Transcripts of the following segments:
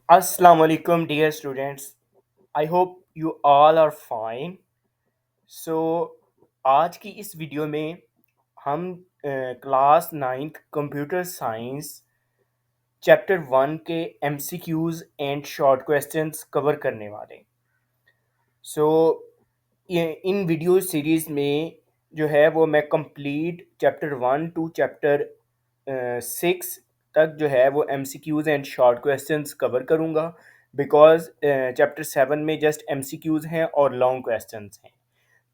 Assalamu alaikum, dear students. I hope you all are fine. So, आज की इस video में हम class ninth computer science chapter one के MCQs and short questions cover करने वाले हैं। सो इन वीडियो सीरीज़ में जो है वो मैं complete chapter one two chapter six तक जो है वो MCQs and short questions cover करूँगा बिकॉज़ चैप्टर सेवन में जस्ट एमसीक्यूज़ हैं और लॉन्ग क्वेश्चंस हैं।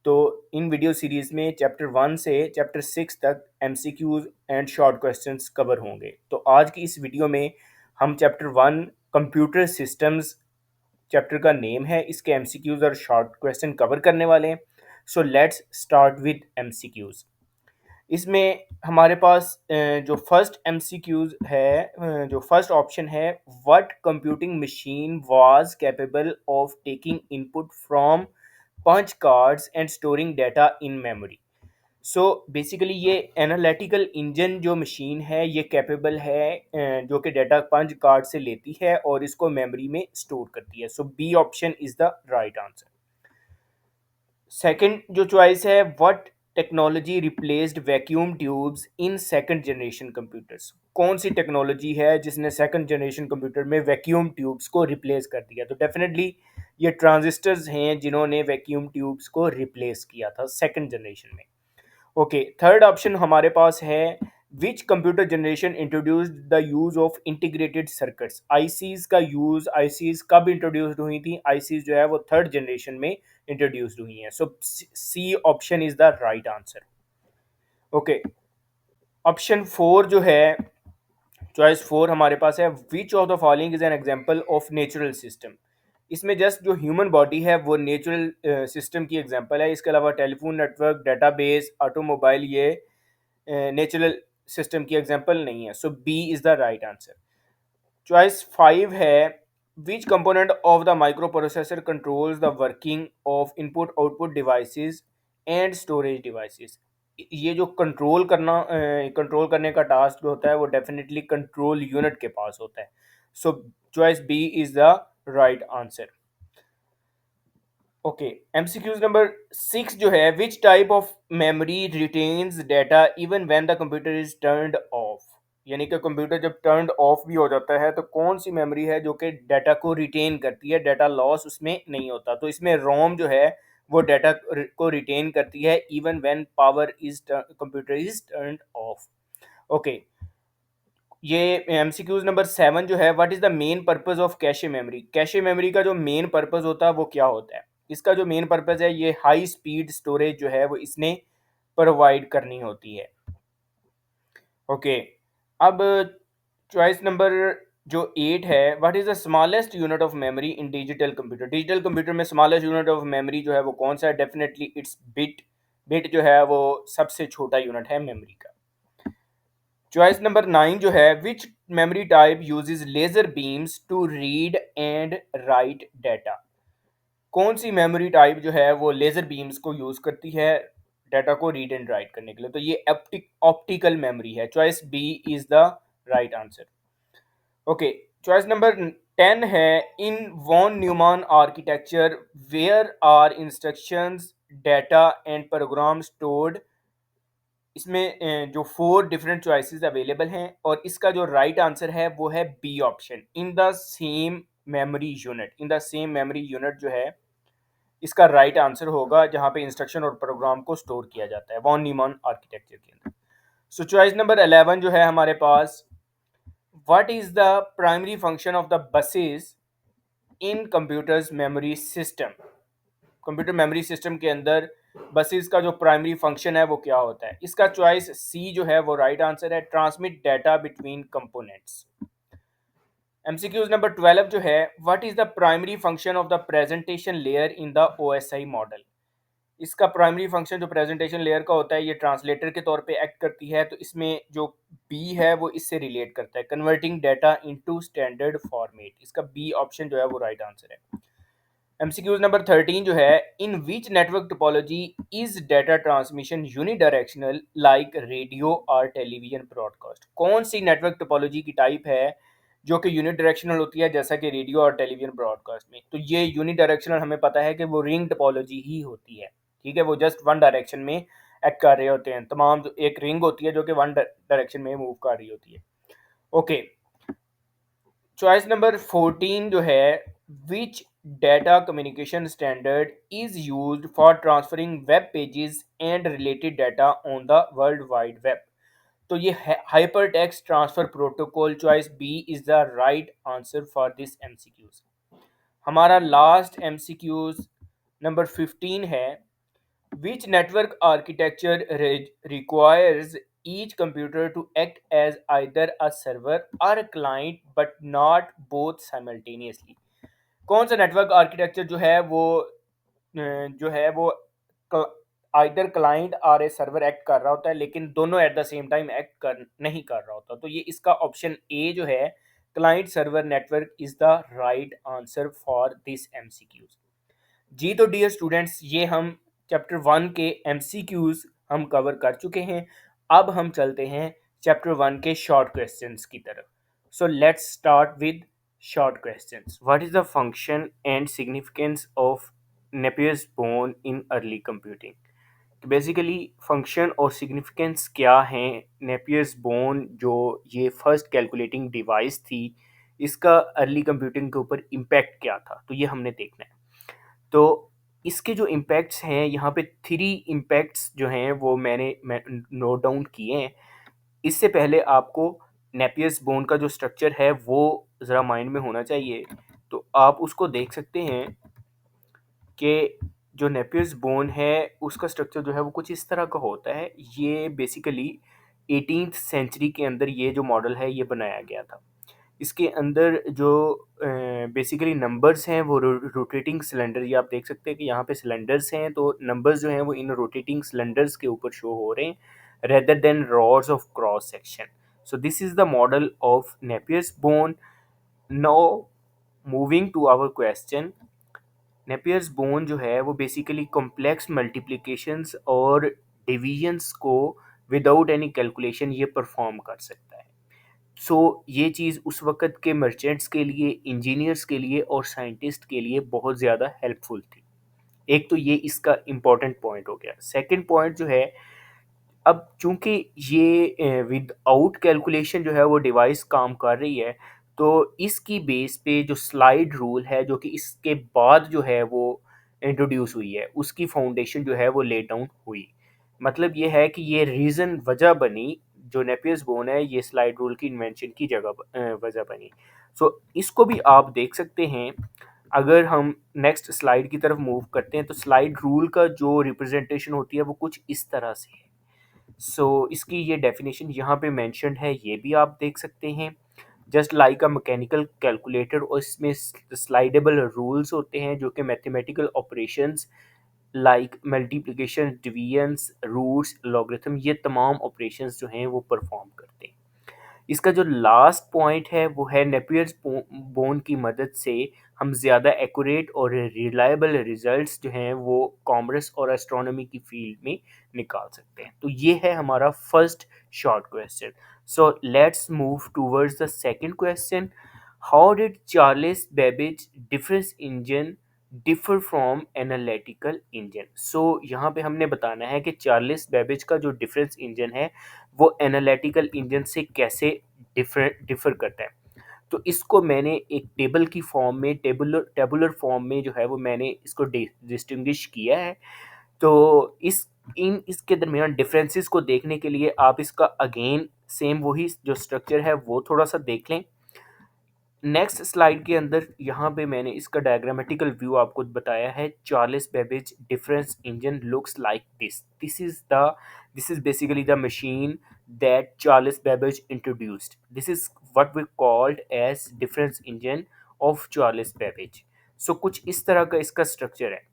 तो इन वीडियो सीरीज़ में चैप्टर वन से चैप्टर सिक्स तक MCQs and short questions cover होंगे। तो आज की इस वीडियो में हम chapter one computer systems chapter का नेम है, इसके एमसीक्यूज़ और शॉर्ट क्वेश्चन कवर करने वाले हैं। So let's start with MCQs. इसमें हमारे पास जो फर्स्ट एमसीक्यूज़ है, जो फर्स्ट ऑप्शन है, what computing machine was capable of taking input from punch cards and storing data in memory. So basically ये एनालिटिकल इंजन जो मशीन है ये कैपेबल है जो कि डाटा पंच कार्ड से लेती है और इसको मेमोरी में स्टोर करती है। So B option is the right answer. Second जो चॉइस है, what technology replaced vacuum tubes in second generation computers. कौन सी टेक्नोलॉजी है जिसने सेकंड जनरेशन कंप्यूटर में वैक्यूम ट्यूब्स को रिप्लेस कर दिया? तो डेफिनेटली ये ट्रांजिस्टर्स हैं जिन्होंने वैक्यूम ट्यूब्स को रिप्लेस किया था सेकंड जनरेशन में। ओके, थर्ड ऑप्शन हमारे पास है, which computer generation introduced the use of integrated circuits. ICs का यूज, आईसीज कब इंट्रोड्यूस्ड हुई थी? आईसीज जो है वो थर्ड जनरेशन में इंट्रोड्यूस्ड हुई हैं। So C option is the right answer. Okay, option four जो है, चॉइस फोर हमारे पास है, which of the following is an example of natural system. इसमें जस्ट जो ह्यूमन बॉडी है वो नेचुरल सिस्टम की एग्जांपल है। इसके अलावा टेलीफोन नेटवर्क, डेटाबेस, ऑटोमोबाइल ये नेचुरल सिस्टम की एग्जांपल नहीं है। So B is the right answer. Choice five है, which component of the micro processor controls the working of input output devices and storage devices. ये जो control करने का task जो होता है वो डेफिनेटली कंट्रोल यूनिट के पास होता है। So choice B is the right answer. Okay, MCQs number six जो है, which type of memory retains data even when the computer is turned off. यानी कि कंप्यूटर जब टर्न्ड ऑफ भी हो जाता है तो कौन सी मेमोरी है जो कि डाटा को रिटेन करती है, डाटा लॉस उसमें नहीं होता? तो इसमें रोम जो है वो डाटा को रिटेन करती है even when power is computer is turned of. Okay, ये एमसीक्यूज नंबर सेवन जो है, what is the main purpose of cache memory. Cache memory का जो मेन पर्पस होता है वो क्या होता है? इसका जो मेन पर्पस है, ये हाई स्पीड स्टोरेज जो है वो इसने प्रोवाइड करनी होती है। ओके, अब चॉइस नंबर जो एट है, what is the smallest unit of memory in digital computer. Digital computer में स्मॉलेस्ट यूनिट ऑफ मेमोरी जो है वो कौन सा है? Definitely it's bit. बिट जो है वो सबसे छोटा यूनिट है मेमोरी का। चॉइस नंबर नाइन जो है, which memory type uses laser beams to read and write data. कौन सी मेमोरी टाइप जो है वो लेजर बीम्स को यूज करती है डाटा को रीड एंड राइट करने के लिए? तो ये ऑप्टिकल मेमोरी है। Choice B is the right answer. Okay, choice number ten है, in von Neumann architecture where are instructions data and program stored. इसमें जो फोर डिफरेंट चॉइसेस अवेलेबल हैं और इसका जो राइट आंसर है वो है B option, in the same memory unit. In the same memory unit जो है इसका राइट आंसर होगा, जहां पे इंस्ट्रक्शन और प्रोग्राम को स्टोर किया जाता है वॉन न्यूमैन आर्किटेक्चर के अंदर। सो चॉइस नंबर 11 जो है हमारे पास, what is the primary function of the buses in computers memory system. Computer memory system के अंदर बसेस का जो प्राइमरी फंक्शन है वो क्या होता है? इसका चॉइस सी जो है वो राइट आंसर है, transmit data between components. MCQs number 12 जो है, what is the primary function of the presentation layer in the OSI model. इसका प्राइमरी फंक्शन जो प्रेजेंटेशन लेयर का होता है ये ट्रांसलेटर के तौर पे एक्ट करती है। तो इसमें जो बी है वो इससे रिलेट करता है, converting data into standard format. इसका बी ऑप्शन जो है वो राइट आंसर है। एमसीक्यूज नंबर 13 जो है, in which network topology is data transmission unidirectional like radio और टेलीविजन ब्रॉडकास्ट। कौन सी नेटवर्क टोपोलॉजी की टाइप है जो कि यूनि डायरेक्शनल होती है, जैसा कि रेडियो और टेलीविज़न ब्रॉडकास्ट में। तो ये यूनि डायरेक्शनल हमें पता है कि वो रिंग टोपोलॉजी ही होती है, ठीक है? वो जस्ट वन डायरेक्शन में एक्ट कर रहे होते हैं। तमाम जो एक रिंग होती है जो कि वन डायरेक्शन में मूव कर रही होती है। ओके, चॉइस नंबर 14 जो है, which data communication standard is used for transferring web pages and related data on the world wide web. तो ये hypertext transfer protocol, choice B is the right answer for this MCQs. हमारा last MCQs number 15 है, which network architecture requires each computer to act as either a server or a client but not both simultaneously। कौन सा network architecture जो है वो either client और ए server act कर रहा होता है, लेकिन दोनों at the same time act कर नहीं कर रहा होता। तो ये इसका ऑप्शन ए जो है, client server network, is the right answer for this MCQs. जी तो डियर स्टूडेंट्स, ये हम चैप्टर 1 के एमसीक्यूज हम कवर कर चुके हैं। अब हम चलते हैं चैप्टर 1 के शॉर्ट क्वेश्चंस की तरफ। सो let's start with short questions. What is the function and significance of Napier's bone in early computing? Basically function और सिग्निफिकेंस क्या हैं नेपियर्स बोन, जो ये फर्स्ट कैलकुलेटिंग डिवाइस थी, इसका अर्ली कंप्यूटिंग के ऊपर इम्पैक्ट क्या था, तो ये हमने देखना है। तो इसके जो इम्पैक्ट्स हैं, यहाँ पे 3 इम्पैक्ट्स जो हैं वो मैं नोट डाउन किए हैं। इससे पहले आपको नेपियर्स बोन का जो स्ट्रक्चर है वो ज़रा माइंड में होना चाहिए। तो आप उसको देख सकते हैं कि जो नेपियर्स बोन है उसका स्ट्रक्चर जो है वो कुछ इस तरह का होता है। ये बेसिकली 18th सेंचुरी के अंदर ये जो मॉडल है ये बनाया गया था। इसके अंदर जो बेसिकली नंबर्स हैं वो रोटेटिंग सिलेंडर, ये आप देख सकते हैं कि यहाँ पे सिलेंडर्स हैं, तो नंबर्स जो हैं वो इन रोटेटिंग सिलेंडर्स के ऊपर शो हो रहे हैं rather than rods of cross section. So this is the model of Napier's bone. Now moving to our question, Napier's bone जो है वो बेसिकली कॉम्प्लेक्स मल्टीप्लिकेशंस और डिविजन्स को विदाउट एनी कैलकुलेशन ये परफॉर्म कर सकता है। सो ये चीज़ उस वक़्त के मर्चेंट्स के लिए, इंजीनियर्स के लिए और साइंटिस्ट के लिए बहुत ज़्यादा हेल्पफुल थी। एक तो ये इसका इम्पोर्टेंट पॉइंट हो गया। सेकंड पॉइंट जो है, अब चूँकि ये विदाउट कैलकुलेशन जो है वो डिवाइस काम कर रही है, तो इसकी बेस पे जो स्लाइड रूल है, जो कि इसके बाद जो है वो इंट्रोड्यूस हुई है, उसकी फाउंडेशन जो है वो ले डाउन हुई। मतलब ये है कि ये रीज़न वजह बनी, जो नेपियर्स बोन है ये स्लाइड रूल की इन्वेंशन की वजह बनी। सो इसको भी आप देख सकते हैं। अगर हम नेक्स्ट स्लाइड की तरफ मूव करते हैं तो स्लाइड रूल का जो रिप्रेजेंटेशन होती है वो कुछ इस तरह से है। इसकी ये डेफिनेशन यहाँ पे मेंशन्ड है, ये भी आप देख सकते हैं। Just like a mechanical calculator, और इसमें स्लाइडेबल रूल्स होते हैं जो कि mathematical operations like multiplication, divisions, roots, logarithm, ये तमाम ऑपरेशंस जो हैं वो परफॉर्म करते हैं। इसका जो लास्ट पॉइंट है वो है नेपियर्स बोन की मदद से हम ज़्यादा एक्यूरेट और रिलायबल रिजल्ट्स जो हैं वो कॉमर्स और एस्ट्रोनॉमी की फील्ड में निकाल सकते हैं। तो ये है हमारा first short question. So let's move towards the second question. How did Charles Babbage difference engine differ from analytical engine? So यहाँ पे हमने बताना है कि चार्ल्स बेबेज का जो डिफरेंस इंजन है वो एनालिटिकल इंजन से कैसे डिफर करता है। तो इसको मैंने एक टेबल की फॉर्म में, टेबुलर फॉर्म में जो है वो मैंने इसको डिस्टिंग्विश किया है। तो इसके दरमियान डिफरेंसेस को देखने के लिए आप इसका अगेन सेम वही जो स्ट्रक्चर है वो थोड़ा सा देख लें। नेक्स्ट स्लाइड के अंदर यहाँ पे मैंने इसका डायग्रामेटिकल व्यू आपको बताया है। Charles Babbage difference engine looks like this. This is basically the machine that Charles Babbage introduced. This is what we called as difference engine of Charles Babbage. So कुछ इस तरह का इसका स्ट्रक्चर है।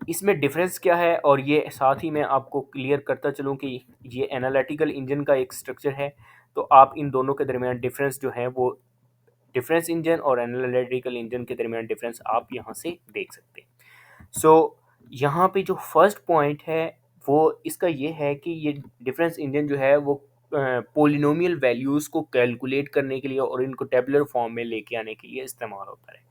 इसमें डिफरेंस क्या है, और ये साथ ही मैं आपको क्लियर करता चलूँ कि ये एनालिटिकल इंजन का एक स्ट्रक्चर है। तो आप इन दोनों के दरमियान डिफरेंस जो है वो, डिफरेंस इंजन और एनालिटिकल इंजन के दरमियान डिफरेंस आप यहाँ से देख सकते हैं। यहाँ पे जो फर्स्ट पॉइंट है वो इसका ये है कि ये डिफरेंस इंजन जो है वो पोलिनोमियल वैल्यूज़ को कैलकुलेट करने के लिए और इनको टेबुलर फॉर्म में लेके आने के लिए इस्तेमाल होता है।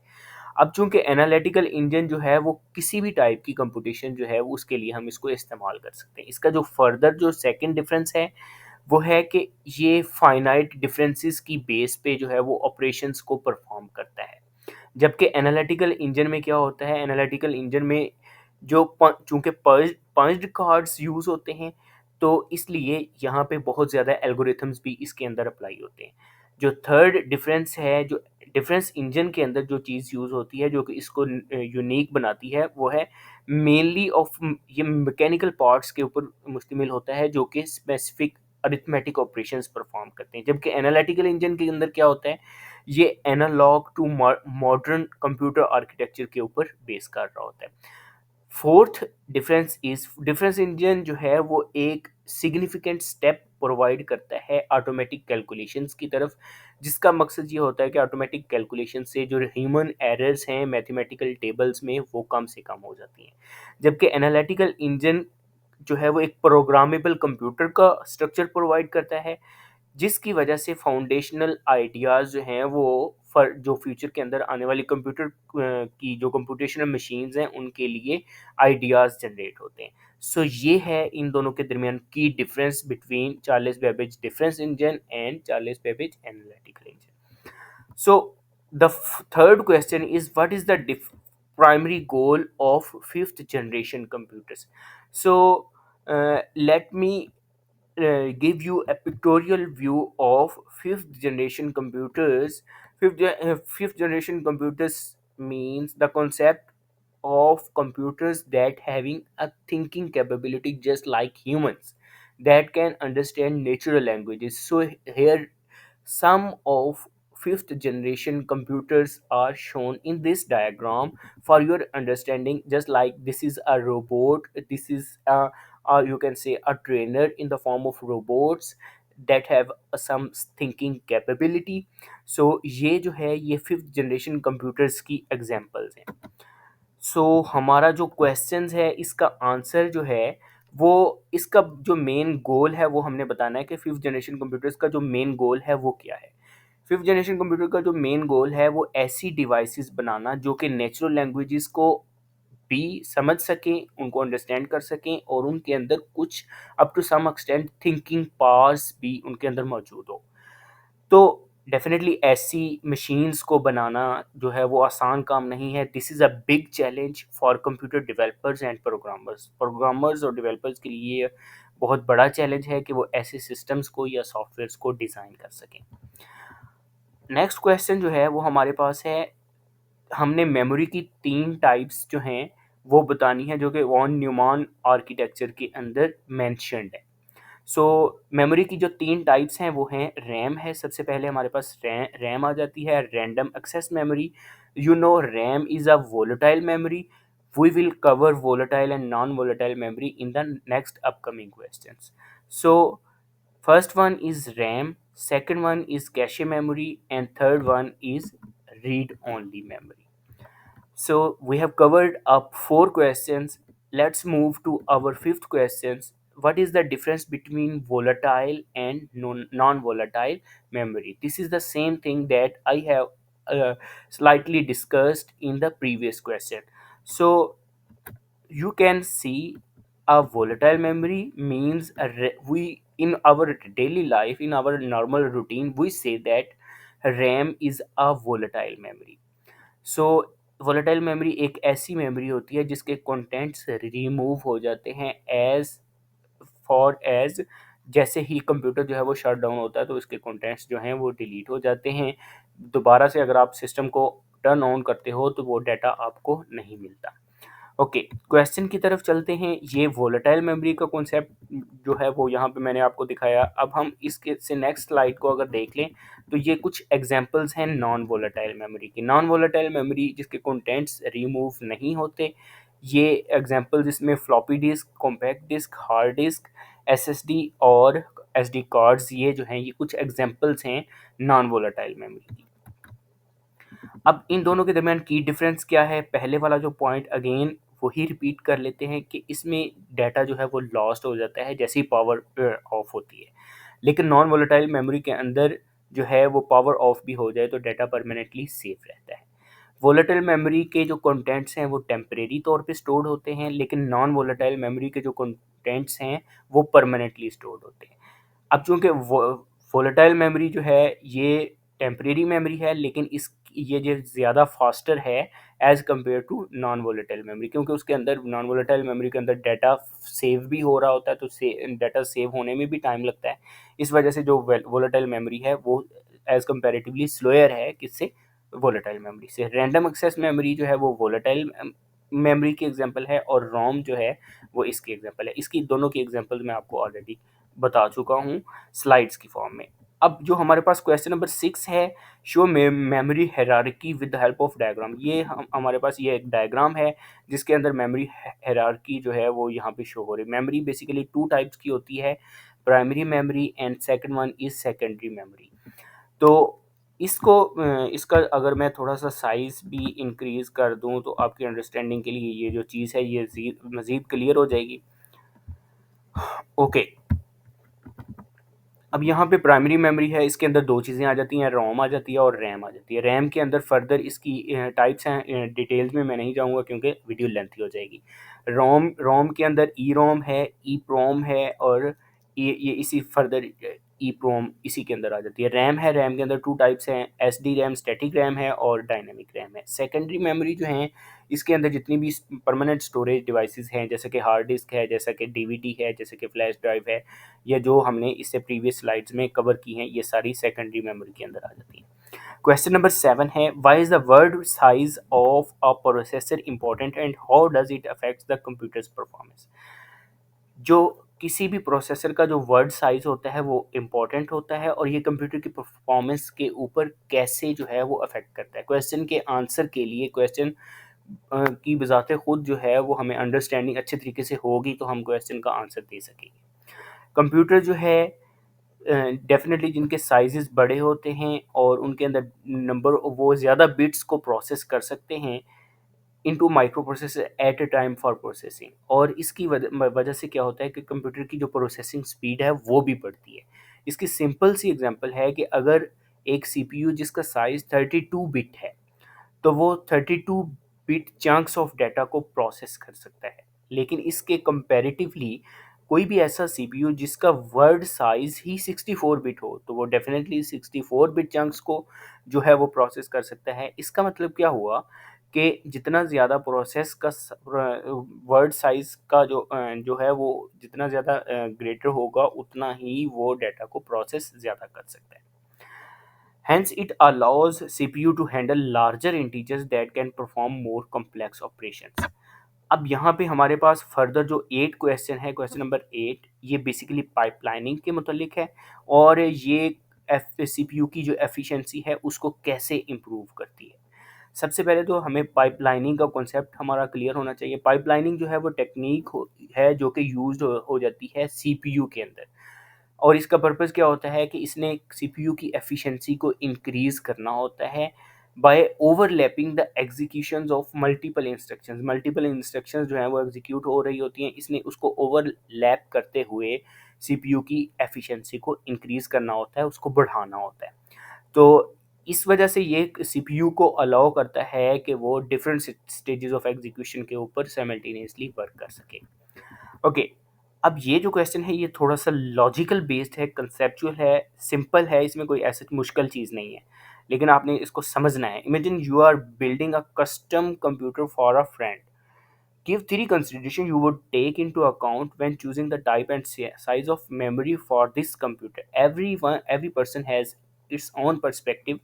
अब चूँकि एनालिटिकल इंजन जो है वो किसी भी टाइप की कंप्यूटेशन जो है वो उसके लिए हम इसको इस्तेमाल कर सकते हैं। इसका जो फर्दर जो सेकंड डिफरेंस है वो है कि ये फाइनाइट डिफरेंसेस की बेस पे जो है वो ऑपरेशंस को परफॉर्म करता है। जबकि एनालिटिकल इंजन में क्या होता है, एनालिटिकल इंजन में जो चूँकि पंच्ड कार्ड्स यूज़ होते हैं, तो इसलिए यहाँ पे बहुत ज़्यादा एल्गोरिथम्स भी इसके अंदर अप्लाई होते हैं। जो थर्ड डिफरेंस है, जो डिफरेंस इंजन के अंदर जो चीज़ यूज़ होती है, जो कि इसको यूनिक बनाती है, वो है मेनली ऑफ ये मैकेनिकल पार्ट्स के ऊपर मुश्तमिल होता है, जो कि स्पेसिफिक अरिथमेटिक ऑपरेशंस परफॉर्म करते हैं। जबकि एनालिटिकल इंजन के अंदर क्या होता है, ये analog to modern computer architecture के ऊपर बेस कर रहा होता है। फोर्थ डिफरेंस इंजन जो है वो एक सिग्निफिकेंट स्टेप प्रोवाइड करता है ऑटोमेटिक कैलकुलेशंस की तरफ, जिसका मकसद ये होता है कि ऑटोमेटिक कैलकुलेशन से जो ह्यूमन एरर्स हैं मैथमेटिकल टेबल्स में वो कम से कम हो जाती हैं। जबकि एनालिटिकल इंजन जो है वो एक प्रोग्रामेबल कंप्यूटर का स्ट्रक्चर प्रोवाइड करता है, जिसकी वजह से फाउंडेशनल आइडियाज़ जो हैं वो फर जो फ्यूचर के अंदर आने वाली कंप्यूटर की जो कंप्यूटेशनल मशीन्स हैं उनके लिए आइडियाज़ जनरेट होते हैं। सो ये है इन दोनों के दरमियान की difference between Charles Babbage difference engine and Charles Babbage analytical engine. So the third question is, what is the primary goal of fifth generation computers? So let me give you a pictorial view of fifth generation computers. Fifth generation computers means the concept of computers that having a thinking capability just like humans, that can understand natural languages. So here some of fifth generation computers are shown in this diagram for your understanding. Just like this is a robot, this is a, you can say a trainer in the form of robots that have some thinking capability. So ये जो है ये fifth generation computers की examples हैं। सो हमारा जो questions है इसका आंसर जो है वो, इसका जो मेन गोल है वो हमने बताना है कि फिफ्थ जनरेशन कंप्यूटर्स का जो मेन गोल है वो क्या है। फिफ्थ जनरेशन कंप्यूटर का जो मेन गोल है वो ऐसी डिवाइसेस बनाना जो कि नेचुरल लैंग्वेजेस को भी समझ सकें, उनको अंडरस्टैंड कर सकें और उनके अंदर कुछ up to some extent thinking powers भी उनके अंदर मौजूद हो। तो डेफिनेटली ऐसी मशीन्स को बनाना जो है वो आसान काम नहीं है। This is a big challenge for computer developers and programmers और डेवलपर्स के लिए ये बहुत बड़ा चैलेंज है कि वो ऐसे सिस्टम्स को या सॉफ्टवेयर्स को डिज़ाइन कर सकें। नेक्स्ट क्वेश्चन जो है वो हमारे पास है, हमने मेमोरी की 3 टाइप्स जो हैं वो बतानी है जो कि वॉन न्यूमान आर्किटेक्चर के अंदर मेंशन्ड है। सो मेमोरी की जो 3 टाइप्स हैं वो हैं, रैम है सबसे पहले हमारे पास रैम आ जाती है, random access memory. You know RAM is a volatile memory. We will cover volatile and non volatile memory in the next upcoming questions. So first one is RAM, second one is cache memory, and third one is read only memory. So we have covered up 4 questions. Let's move to our fifth questions. What is the difference between volatile and non-volatile memory? This is the same thing that I have slightly discussed in the previous question. So you can see a volatile memory means we in our daily life, in our normal routine, we say that RAM is a volatile memory. So volatile memory एक ऐसी memory होती है जिसके contents remove हो जाते हैं as for as, जैसे ही computer जो है वो शट डाउन होता है तो उसके कंटेंट्स जो हैं वो डिलीट हो जाते हैं। दोबारा से अगर आप सिस्टम को टर्न ऑन करते हो तो वो डाटा आपको नहीं मिलता। ओके, क्वेश्चन की तरफ चलते हैं। ये वोलेटाइल मेमोरी का कॉन्सेप्ट जो है वो यहाँ पे मैंने आपको दिखाया। अब हम इसके से नेक्स्ट स्लाइड को अगर देख लें तो ये कुछ एग्जांपल्स हैं नॉन वोलेटाइल मेमोरी की। नॉन वोलेटाइल मेमोरी जिसके कंटेंट्स रिमूव नहीं होते, ये एग्जांपल्स इसमें floppy disk, compact disk, hard disk, SSD और एसडी कार्ड्स, ये जो हैं ये कुछ एग्जांपल्स हैं नॉन वोलेटाइल मेमोरी की। अब इन दोनों के दरमियान की डिफरेंस क्या है? पहले वाला जो पॉइंट अगेन वही रिपीट कर लेते हैं कि इसमें डाटा जो है वो लॉस्ट हो जाता है जैसे ही पावर ऑफ होती है। लेकिन नॉन वोलेटाइल मेमोरी के अंदर जो है वो पावर ऑफ भी हो जाए तो डाटा परमानेंटली सेफ रहता है। वोलेटाइल मेमोरी के जो कंटेंट्स हैं वो टेम्परेरी तौर पे स्टोर्ड होते हैं, लेकिन नॉन वोलेटाइल मेमोरी के जो कंटेंट्स हैं वो परमानेंटली स्टोर्ड होते हैं। अब चूंकि वोलेटाइल मेमोरी जो है ये टेम्परेरी मेमोरी है, लेकिन इस ये जो ज़्यादा फास्टर है as compare to non volatile memory, क्योंकि उसके अंदर नॉन वोलेटाइल मेमोरी के अंदर डाटा सेव भी हो रहा होता है, तो डाटा सेव होने में भी टाइम लगता है। इस वजह से जो वोलेटाइल मेमोरी है वो एज़ कम्पेरेटिवली स्लोअर है किससे, वोलेटाइल मेमोरी से। रैंडम एक्सेस मेमोरी जो है वो वोलेटाइल मेमोरी की एग्जांपल है, और रोम जो है वो इसकी एग्जांपल है। इसकी दोनों की एग्जांपल मैं आपको ऑलरेडी बता चुका हूँ स्लाइड्स की फॉर्म में। अब जो हमारे पास क्वेश्चन नंबर 6 है, show memory hierarchy with the help of diagram. ये हमारे पास ये एक डायग्राम है जिसके अंदर मेमोरी हायरार्की जो है वो यहाँ पे शो हो रही है। मेमोरी बेसिकली टू टाइप्स की होती है, primary memory and second one is secondary memory. तो इसका अगर मैं थोड़ा-सा साइज़ भी इंक्रीज़ कर दूँ तो आपकी अंडरस्टैंडिंग के लिए ये जो चीज़ है ये मज़ीद क्लियर हो जाएगी। ओके, अब यहाँ पे प्राइमरी मेमोरी है, इसके अंदर 2 चीज़ें आ जाती हैं, रोम आ जाती है और रैम आ जाती है। रैम के अंदर फर्दर इसकी टाइप्स हैं, डिटेल्स में मैं नहीं जाऊँगा क्योंकि वीडियो लेंथी हो जाएगी। रोम रोम के अंदर ईरोम है, ईप्रोम है, और ये इसी फर्दर ईप्रोम इसी के अंदर आ जाती है। रैम है, रैम के अंदर 2 टाइप्स हैं, एसडी रैम, स्टैटिक रैम है और डायनामिक रैम है। सेकेंडरी मेमोरी जो हैं, इसके अंदर जितनी भी परमानेंट स्टोरेज डिवाइसेज़ हैं, जैसे कि हार्ड डिस्क है, जैसा कि डीवीडी है, जैसे कि फ्लैश ड्राइव है, या जो हमने इससे प्रीवियस स्लाइड्स में कवर की हैं, ये सारी सेकेंडरी मेमोरी के अंदर आ जाती हैं। क्वेश्चन नंबर 7 है, why is the word size of a processor important and how does it affects the computers performance. जो किसी भी प्रोसेसर का जो वर्ड साइज होता है वो इम्पोर्टेंट होता है, और ये कंप्यूटर की परफॉर्मेंस के ऊपर कैसे जो है वो अफेक्ट करता है। क्वेश्चन के आंसर के लिए क्वेश्चन की बजाते खुद जो है वो हमें अंडरस्टैंडिंग अच्छे तरीके से होगी तो हम क्वेश्चन का आंसर दे सकेंगे। कंप्यूटर जो है डेफ़िनेटली जिनके साइज़ेस बड़े होते हैं और उनके अंदर नंबर वो ज़्यादा बिट्स को प्रोसेस कर सकते हैं into micro processor at a time for processing, और इसकी वजह से क्या होता है कि कंप्यूटर की जो प्रोसेसिंग स्पीड है वो भी बढ़ती है। इसकी सिंपल सी एग्जांपल है कि अगर एक सीपीयू जिसका साइज़ 32 बिट है, तो वो 32 बिट चंक्स ऑफ डाटा को प्रोसेस कर सकता है। लेकिन इसके कंपैरेटिवली कोई भी ऐसा सीपीयू जिसका वर्ड साइज़ ही 64 बिट हो, तो वो डेफ़िनेटली 64 बिट चंक्स को जो है वो प्रोसेस कर सकता है। इसका मतलब क्या हुआ कि जितना ज़्यादा प्रोसेस का वर्ड साइज़ का जो है वो जितना ज़्यादा ग्रेटर होगा, उतना ही वो डाटा को प्रोसेस ज़्यादा कर सकता है। Hence, it allows CPU to handle larger integers that can perform more complex operations. अब यहाँ पे हमारे पास फर्दर जो 8 क्वेश्चन है, क्वेश्चन नंबर 8, ये बेसिकली पाइपलाइनिंग के मुतल्लिक है, और ये सीपीयू की जो एफिशिएंसी है उसको कैसे इम्प्रूव करती है। सबसे पहले तो हमें पाइपलाइनिंग का कॉन्सेप्ट हमारा क्लियर होना चाहिए। पाइपलाइनिंग जो है वो टेक्निक है जो कि यूज्ड हो जाती है सीपीयू के अंदर, और इसका पर्पस क्या होता है कि इसने सीपीयू की एफिशिएंसी को इंक्रीज़ करना होता है by overlapping the executions of multiple instructions जो हैं वो एग्जीक्यूट हो रही होती हैं, इसने उसको ओवरलैप करते हुए सीपीयू की एफिशिएंसी को इंक्रीज़ करना होता है, उसको बढ़ाना होता है। तो इस वजह से ये सीपीयू को अलाउ करता है कि वो डिफरेंट स्टेजेस ऑफ एग्जीक्यूशन के ऊपर साइमल्टेनियसली वर्क कर सके। ओके, अब ये जो क्वेश्चन है ये थोड़ा-सा लॉजिकल बेस्ड है, कंसेप्चुअल है, सिंपल है, इसमें कोई ऐसी मुश्किल चीज़ नहीं है। लेकिन आपने इसको समझना है। Imagine you are building a custom computer for a friend. Give three considerations you would take into account when choosing the type and size of memory for this computer. Every person has its own perspective.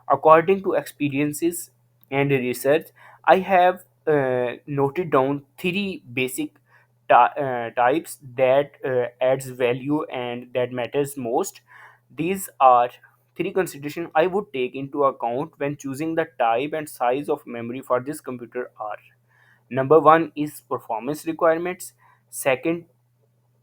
According to experiences and research, I have noted down three basic types that adds value and that matters most. These are three considerations I would take into account when choosing the type and size of memory for this computer are: number one is performance requirements, second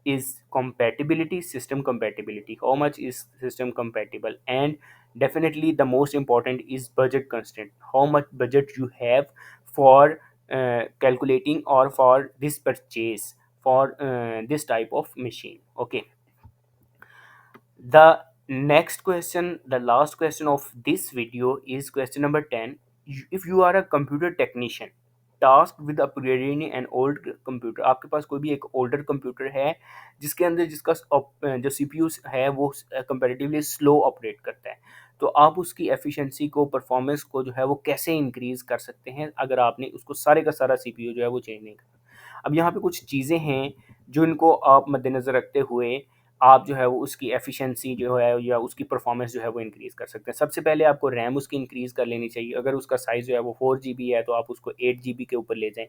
is compatibility, system compatibility, how much is system compatible, and definitely the most important is budget constraint, how much budget you have for calculating or for this purchase for this type of machine. Okay, The next question, the last question of this video is question number 10. If you are a computer technician tasked with upgrading an old computer, आपके पास कोई भी एक older computer है जिसके अंदर जिसका जो CPU है वो comparatively slow ऑपरेट करता है, तो आप उसकी एफिशिएंसी को, परफॉर्मेंस को जो है वो कैसे इंक्रीज कर सकते हैं अगर आपने उसको सारे का सारा CPU जो है वो चेंज नहीं करा। अब यहाँ पे कुछ चीज़ें हैं जो इनको आप मद्देनज़र रखते हुए आप जो है वो उसकी एफिशिएंसी जो है या उसकी परफॉर्मेंस जो है वो इंक्रीज़ कर सकते हैं। सबसे पहले आपको रैम उसकी इंक्रीज़ कर लेनी चाहिए। अगर उसका साइज़ जो है वो 4 जीबी है तो आप उसको 8 जीबी के ऊपर ले जाएँ।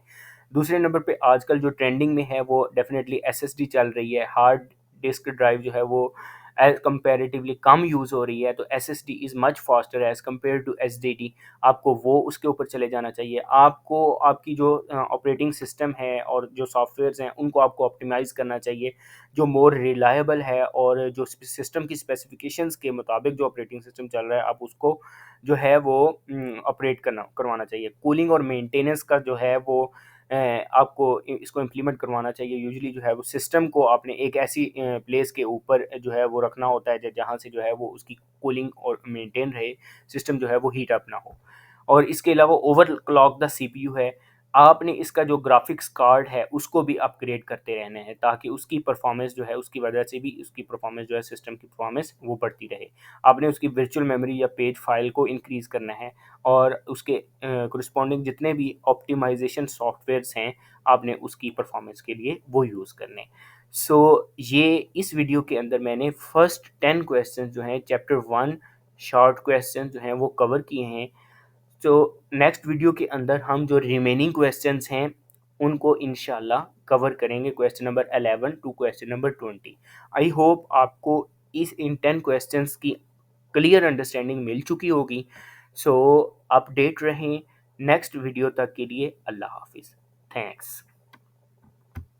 दूसरे नंबर पे आजकल जो ट्रेंडिंग में है वो डेफ़िनेटली एसएसडी चल रही है। हार्ड डिस्क ड्राइव जो है वो कंपैरेटिवली कम यूज़ हो रही है, तो SSD is much faster as compare to SDD. आपको वो उसके ऊपर चले जाना चाहिए। आपको आपकी जो ऑपरेटिंग सिस्टम है और जो सॉफ्टवेयर्स हैं उनको आपको ऑप्टिमाइज़ करना चाहिए, जो मोर रिलायबल है और जो सिस्टम की स्पेसिफिकेशंस के मुताबिक जो ऑपरेटिंग सिस्टम चल रहा है आप उसको जो है वो ऑपरेट करवाना चाहिए। कूलिंग और मेंटेनेंस का जो है वो आपको इसको इम्प्लीमेंट करवाना चाहिए। यूजुअली जो है वो सिस्टम को आपने एक ऐसी प्लेस के ऊपर जो है वो रखना होता है जहाँ से जो है वो उसकी कूलिंग और मेंटेन रहे, सिस्टम जो है वो हीट अप ना हो। और इसके अलावा ओवरक्लॉक द सीपीयू है, आपने इसका जो ग्राफिक्स कार्ड है उसको भी अपग्रेड करते रहने हैं ताकि उसकी परफॉर्मेंस जो है उसकी वजह से भी उसकी परफॉर्मेंस जो है सिस्टम की परफॉर्मेंस वो बढ़ती रहे। आपने उसकी वर्चुअल मेमोरी या पेज फाइल को इंक्रीज़ करना है और उसके करस्पॉन्डिंग जितने भी ऑप्टिमाइजेशन सॉफ्टवेयर्स हैं आपने उसकी परफॉर्मेंस के लिए वो यूज़ करने। सो ये इस वीडियो के अंदर मैंने फर्स्ट 10 क्वेश्चन जो हैं चैप्टर 1 शॉर्ट क्वेश्चन जो हैं वो कवर किए हैं। तो नेक्स्ट वीडियो के अंदर हम जो रिमेनिंग क्वेश्चंस हैं उनको इंशाल्लाह कवर करेंगे, question number 11 to question number 20। I hope आपको इस इन 10 क्वेश्चंस की क्लियर अंडरस्टैंडिंग मिल चुकी होगी। सो अपडेट रहें नेक्स्ट वीडियो तक के लिए। अल्लाह हाफिज़। थैंक्स।